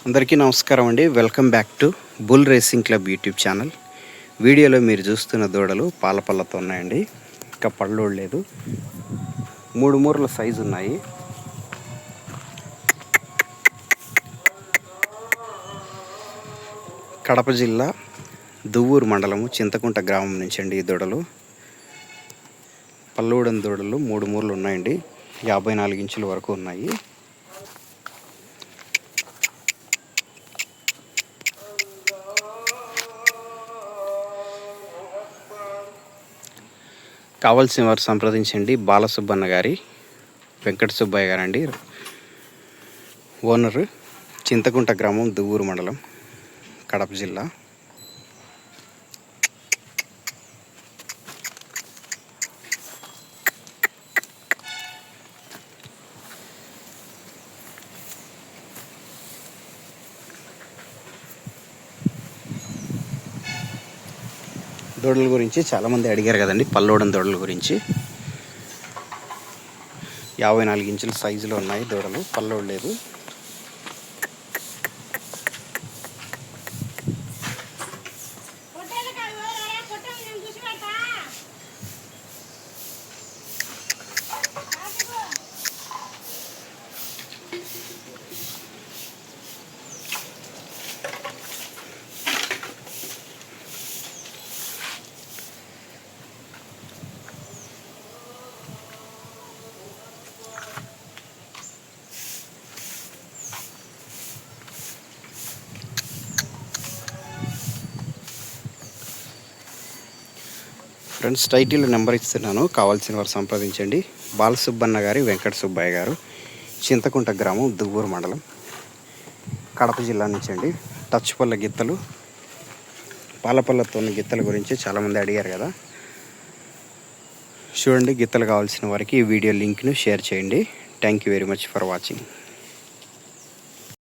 అందరికీ నమస్కారం అండి. Welcome back to bull racing club YouTube channel. వీడియోలో మీరు చూస్తున్న దూడలు పాల పళ్ళతో ఉన్నాయండి. ఇంకా పళ్ళోడు లేదు. 3 మూరల సైజు ఉన్నాయి. కడప జిల్లా దువ్వూరు మండలము చింతకుంట గ్రామం నుంచి అండి ఈ దూడలు. పళ్ళోడని దూడలు 3 మూరలు ఉన్నాయండి. 54 ఇంచుల వరకు ఉన్నాయి. కావాల్సిన వారు సంప్రదించండి. బాలసుబ్బన్న గారి, వెంకట సుబ్బయ్య గారండి, ఓనరు, చింతకుంట గ్రామం, దువ్వూరు మండలం, కడప జిల్లా. దూడల గురించి చాలామంది అడిగారు కదండి. పల్లోడని దూడల గురించి 54 ఇంచుల సైజులో ఉన్నాయి దూడలు. పల్లోడు లేదు. ఫ్రెండ్స్, టైటిల్ నెంబర్ ఇస్తున్నాను, కావాల్సిన వారు సంప్రదించండి. బాలసుబ్బన్న గారి, వెంకట సుబ్బయ్య గారు, చింతకుంట గ్రామం, దువ్వూరు మండలం, కడప జిల్లా నుంచి అండి. టచ్ పళ్ళ గిత్తలు, పాలపళ్ళతో ఉన్న గిత్తల గురించి చాలామంది అడిగారు కదా. చూడండి, గిత్తలు కావాల్సిన వారికి ఈ వీడియో లింక్ను షేర్ చేయండి. Thank you very much for watching.